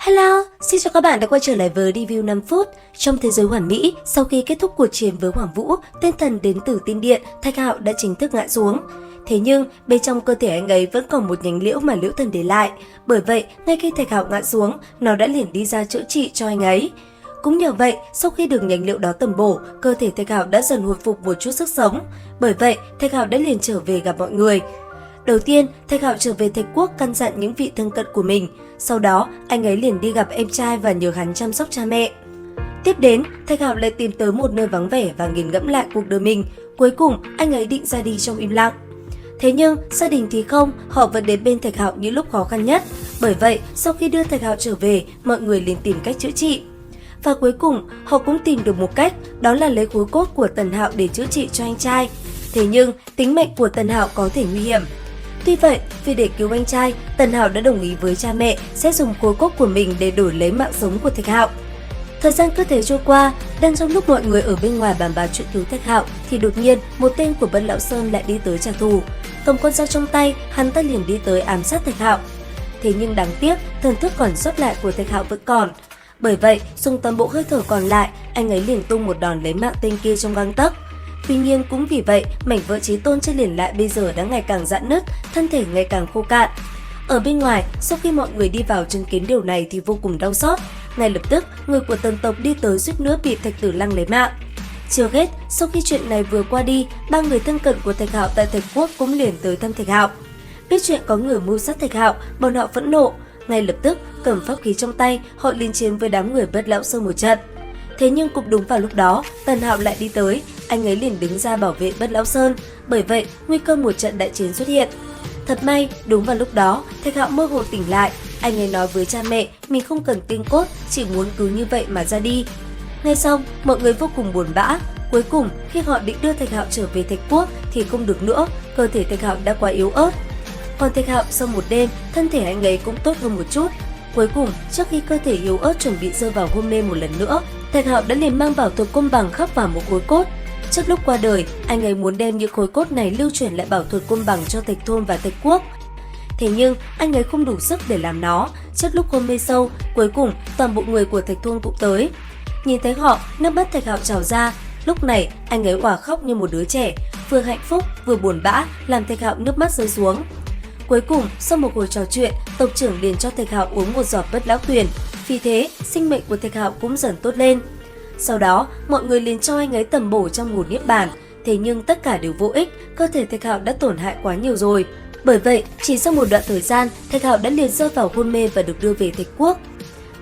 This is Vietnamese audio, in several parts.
Hello, xin chào các bạn đã quay trở lại với review 5 phút. Trong thế giới hoàn mỹ, sau khi kết thúc cuộc chiến với Hoàng Vũ, tên thần đến từ tiên điện, Thạch Hạo đã chính thức ngã xuống. Thế nhưng, bên trong cơ thể anh ấy vẫn còn một nhánh liễu mà liễu thần để lại. Bởi vậy, ngay khi Thạch Hạo ngã xuống, nó đã liền đi ra chữa trị cho anh ấy. Cũng nhờ vậy, sau khi được nhánh liễu đó tầm bổ, cơ thể Thạch Hạo đã dần hồi phục một chút sức sống. Bởi vậy, Thạch Hạo đã liền trở về gặp mọi người. Đầu tiên, Thạch Hạo trở về Thạch Quốc căn dặn những vị thân cận của mình. Sau đó, anh ấy liền đi gặp em trai và nhờ hắn chăm sóc cha mẹ. Tiếp đến, Thạch Hạo lại tìm tới một nơi vắng vẻ và nghiền ngẫm lại cuộc đời mình. Cuối cùng, anh ấy định ra đi trong im lặng. Thế nhưng, gia đình thì không, họ vẫn đến bên Thạch Hạo những lúc khó khăn nhất. Bởi vậy, sau khi đưa Thạch Hạo trở về, mọi người liền tìm cách chữa trị. Và cuối cùng, họ cũng tìm được một cách, đó là lấy khối cốt của Tần Hạo để chữa trị cho anh trai. Thế nhưng, tính mệnh của Tần Hạo có thể nguy hiểm. Tuy vậy, vì để cứu anh trai, Tần Hạo đã đồng ý với cha mẹ sẽ dùng khối cốt của mình để đổi lấy mạng sống của Thạch Hạo. Thời gian cứ thế trôi qua, đang trong lúc mọi người ở bên ngoài bàn bạc chuyện cứu Thạch Hạo thì đột nhiên một tên của Bất Lão Sơn lại đi tới trả thù. Cầm con dao trong tay, hắn ta liền đi tới ám sát Thạch Hạo. Thế nhưng đáng tiếc, thần thức còn sót lại của Thạch Hạo vẫn còn. Bởi vậy, dùng toàn bộ hơi thở còn lại, anh ấy liền tung một đòn lấy mạng tên kia trong gang tấc. Tuy nhiên cũng vì vậy, mảnh vỡ chí tôn trên liền lại bây giờ đã ngày càng rạn nứt, thân thể ngày càng khô cạn. Ở bên ngoài, sau khi mọi người đi vào chứng kiến điều này thì vô cùng đau xót. Ngay lập tức, người của Tần tộc đi tới suýt nữa bị Thạch Tử Lăng lấy mạng. Chưa hết, sau khi chuyện này vừa qua đi, ba người thân cận của Thạch Hạo tại Thạch Quốc cũng liền tới thăm Thạch Hạo. Biết chuyện có người mưu sát Thạch Hạo, bọn họ phẫn nộ. Ngay lập tức, cầm pháp khí trong tay, họ liên chiến với đám người Bất Lão Sơn một trận. Thế nhưng cũng đúng vào lúc đó, Tần Hạo lại đi tới, anh ấy liền đứng ra bảo vệ Bất Lão Sơn, bởi vậy nguy cơ một trận đại chiến xuất hiện. Thật may, đúng vào lúc đó, Thạch Hạo mơ hồ tỉnh lại, anh ấy nói với cha mẹ mình không cần tiên cốt, chỉ muốn cứ như vậy mà ra đi. Nghe xong, mọi người vô cùng buồn bã. Cuối cùng, khi họ định đưa Thạch Hạo trở về Thạch Quốc thì không được nữa, cơ thể Thạch Hạo đã quá yếu ớt. Còn Thạch Hạo sau một đêm, thân thể anh ấy cũng tốt hơn một chút. Cuối cùng, trước khi cơ thể yếu ớt chuẩn bị rơi vào hôn mê một lần nữa, Thạch Hạo đã liền mang bảo thuật côn bằng khắc vào một khối cốt. Trước lúc qua đời, anh ấy muốn đem những khối cốt này lưu truyền lại bảo thuật côn bằng cho Thạch Thôn và Thạch Quốc. Thế nhưng, anh ấy không đủ sức để làm nó. Trước lúc hôn mê sâu, cuối cùng toàn bộ người của Thạch Thôn cũng tới. Nhìn thấy họ, nước mắt Thạch Hạo trào ra. Lúc này, anh ấy òa khóc như một đứa trẻ, vừa hạnh phúc vừa buồn bã, làm Thạch Hạo nước mắt rơi xuống. Cuối cùng, sau một hồi trò chuyện, tộc trưởng liền cho Thạch Hạo uống một giọt Bất Lão Tuyền. Vì thế, sinh mệnh của Thạch Hạo cũng dần tốt lên. Sau đó, mọi người liền cho anh ấy tầm bổ trong ngủ niết bàn. Thế nhưng tất cả đều vô ích, cơ thể Thạch Hạo đã tổn hại quá nhiều rồi. Bởi vậy, chỉ sau một đoạn thời gian, Thạch Hạo đã liền rơi vào hôn mê và được đưa về Thạch Quốc.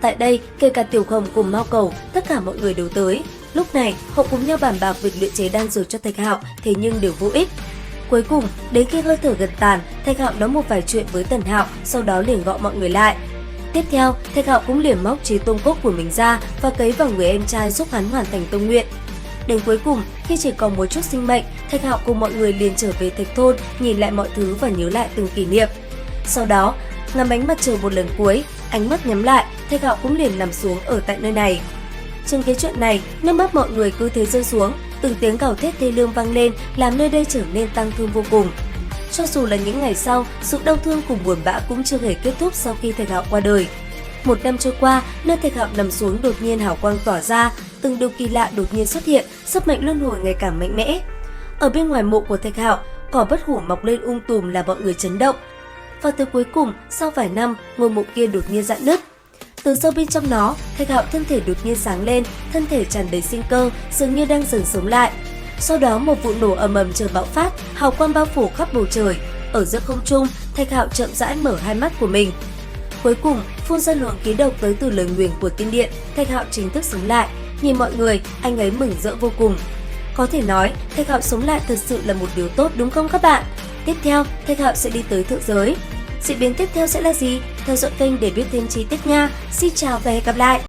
Tại đây, kể cả Tiểu Khổng cùng Mao Cầu, tất cả mọi người đều tới. Lúc này, họ cùng nhau bàn bạc việc luyện chế đan dược cho Thạch Hạo, thế nhưng đều vô ích. Cuối cùng, đến khi hơi thở gần tàn, Thạch Hạo nói một vài chuyện với Tần Hạo, sau đó liền gọi mọi người lại. Tiếp theo, Thạch Hạo cũng liền móc chí tôn cốt của mình ra và cấy vào người em trai giúp hắn hoàn thành tông nguyện. Đến cuối cùng, khi chỉ còn một chút sinh mệnh, Thạch Hạo cùng mọi người liền trở về Thạch Thôn, nhìn lại mọi thứ và nhớ lại từng kỷ niệm. Sau đó, ngắm ánh mặt trời một lần cuối, ánh mắt nhắm lại, Thạch Hạo cũng liền nằm xuống ở tại nơi này. Chứng kiến chuyện này, nước mắt mọi người cứ thế rơi xuống, từng tiếng gào thét thê lương vang lên, làm nơi đây trở nên tang thương vô cùng. Cho dù là những ngày sau, sự đau thương cùng buồn bã cũng chưa hề kết thúc sau khi Thạch Hạo qua đời. Một năm trôi qua, nơi Thạch Hạo nằm xuống đột nhiên hào quang tỏa ra, từng điều kỳ lạ đột nhiên xuất hiện, sức mạnh luân hồi ngày càng mạnh mẽ. Ở bên ngoài mộ của Thạch Hạo, cỏ bất hủ mọc lên tùm làm mọi người chấn động. Và tới cuối cùng, sau vài năm, ngôi mộ kia đột nhiên rạn nứt. Từ sâu bên trong nó, Thạch Hạo thân thể đột nhiên sáng lên, thân thể tràn đầy sinh cơ, dường như đang dần sống lại. Sau đó một vụ nổ ầm ầm trời bạo phát, hào quang bao phủ khắp bầu trời. Ở giữa không trung, Thạch Hạo chậm rãi mở hai mắt của mình. Cuối cùng, phun ra luồng khí độc tới từ lời nguyền của tiên điện, Thạch Hạo chính thức sống lại. Nhìn mọi người, anh ấy mừng rỡ vô cùng. Có thể nói, Thạch Hạo sống lại thật sự là một điều tốt đúng không các bạn? Tiếp theo, Thạch Hạo sẽ đi tới thượng giới. Diễn biến tiếp theo sẽ là gì? Theo dõi kênh để biết thêm chi tiết nha. Xin chào và hẹn gặp lại!